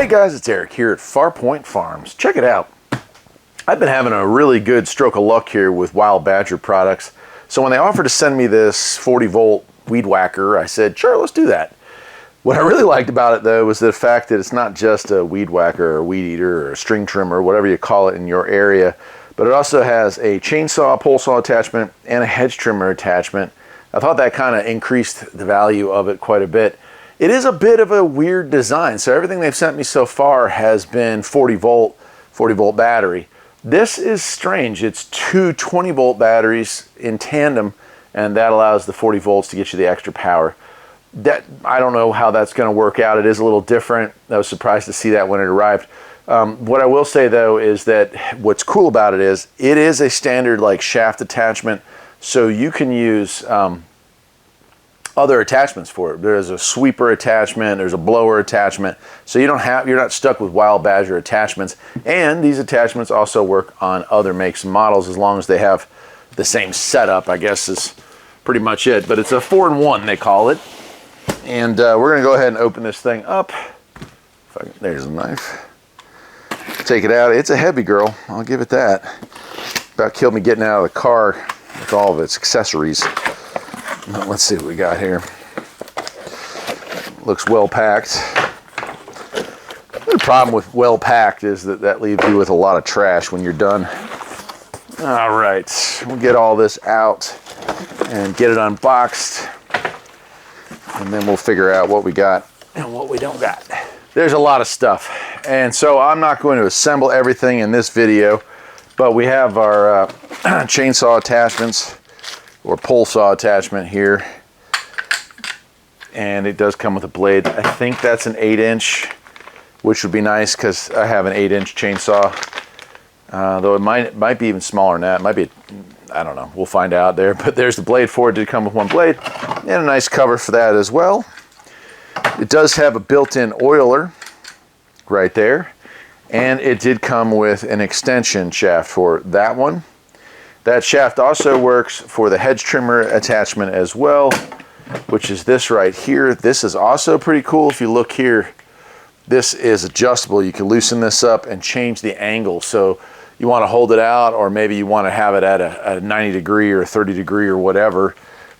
Hey guys, it's Eric here at Farpoint Farms. Check it out. I've been having a really good stroke of luck here with Wild Badger products. So when they offered to send me this 40 volt Weed Whacker, I said, sure, let's do that. What I really liked about it though was the fact that it's not just a weed whacker or a weed eater or a string trimmer, whatever you call it in your area, but it also has a chainsaw, pole saw attachment and a hedge trimmer attachment. I thought that kind of increased the value of it quite a bit. It is a bit of a weird design. So everything they've sent me so far has been 40 volt battery. This is strange. It's two 20 volt batteries in tandem, and that allows the 40 volts to get you the extra power. I don't know how that's going to work out. It is a little different. I was surprised to see that when it arrived. What I will say though is that what's cool about it is a standard like shaft attachment, so you can use other attachments for it. There's a sweeper attachment, there's a blower attachment, so you're not stuck with Wild Badger attachments. And these attachments also work on other makes and models as long as they have the same setup, I guess is pretty much it. But it's a 4-in-1 they call it. And we're gonna go ahead and open this thing up. There's a knife. Take it out. It's a heavy girl, I'll give it that. About killed me getting out of the car with all of its accessories. Let's see what we got here. Looks well packed. The problem with well packed is that leaves you with a lot of trash when you're done. All right, we'll get all this out and get it unboxed, and then we'll figure out what we got and what we don't got. There's a lot of stuff, and so I'm not going to assemble everything in this video, but we have our chainsaw attachments or pole saw attachment here, and it does come with a blade. I think that's an 8-inch, which would be nice because I have an 8-inch chainsaw, though it might be even smaller than that. It might be, I don't know, we'll find out there. But there's the blade for it. It did come with one blade and a nice cover for that as well. It does have a built-in oiler right there, and it did come with an extension shaft for that one. That shaft also works for the hedge trimmer attachment as well, which is this right here. This is also pretty cool. If you look here, this is adjustable. You can loosen this up and change the angle. So you want to hold it out, or maybe you want to have it at a 90 degree or 30 degree or whatever.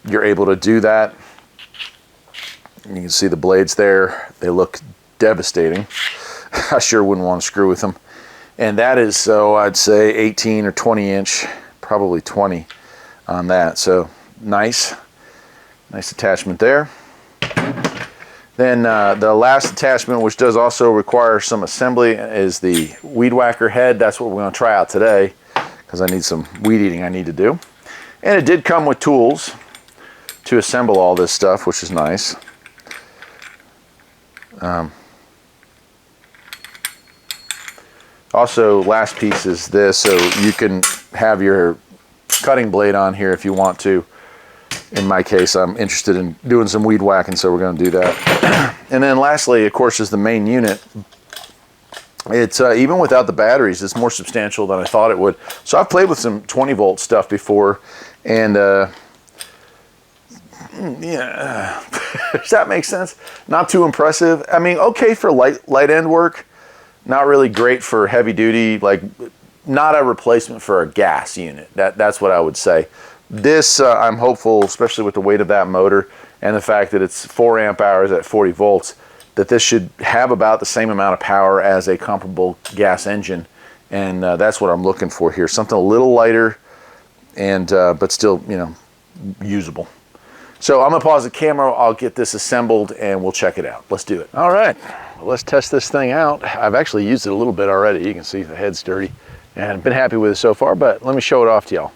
You're able to do that. And you can see the blades there. They look devastating. I sure wouldn't want to screw with them. And that is, so I'd say 18 or 20 inch. Probably 20 on that, so nice attachment there. Then the last attachment, which does also require some assembly, is the Weed Whacker head. That's what we're going to try out today because I need some weed eating I need to do. And it did come with tools to assemble all this stuff, which is nice. Also, last piece is this, so you can have your cutting blade on here if you want to. In my case, I'm interested in doing some weed whacking, so we're going to do that. And then lastly, of course, is the main unit. It's even without the batteries, it's more substantial than I thought it would. So I've played with some 20 volt stuff before, and yeah, does that make sense? Not too impressive. I mean, okay for light end work. Not really great for heavy duty, like not a replacement for a gas unit. That's what I would say. This, I'm hopeful, especially with the weight of that motor and the fact that it's 4 amp hours at 40 volts, that this should have about the same amount of power as a comparable gas engine. And that's what I'm looking for here. Something a little lighter, and but still, you know, usable. So I'm gonna pause the camera, I'll get this assembled, and we'll check it out. Let's do it. All right, well, let's test this thing out. I've actually used it a little bit already. You can see the head's dirty, and I've been happy with it so far, but let me show it off to y'all.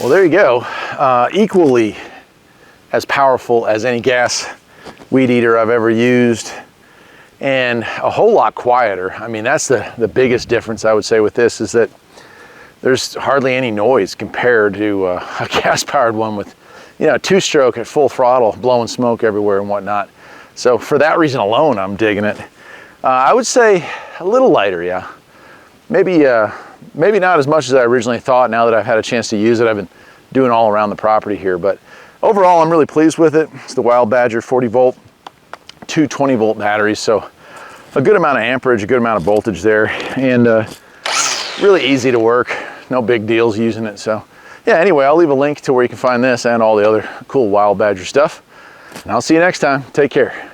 Well, there you go. Equally as powerful as any gas weed eater I've ever used, and a whole lot quieter. I mean, that's the biggest difference I would say with this, is that there's hardly any noise compared to a gas-powered one with, you know, 2-stroke at full throttle, blowing smoke everywhere and whatnot. So for that reason alone, I'm digging it. I would say a little lighter, yeah. Maybe not as much as I originally thought. Now that I've had a chance to use it, I've been doing all around the property here, but overall, I'm really pleased with it. It's the Wild Badger 40 volt, 2 20-volt batteries, so a good amount of amperage, a good amount of voltage there, and really easy to work. No big deals using it. So yeah, anyway, I'll leave a link to where you can find this and all the other cool Wild Badger stuff. And I'll see you next time. Take care.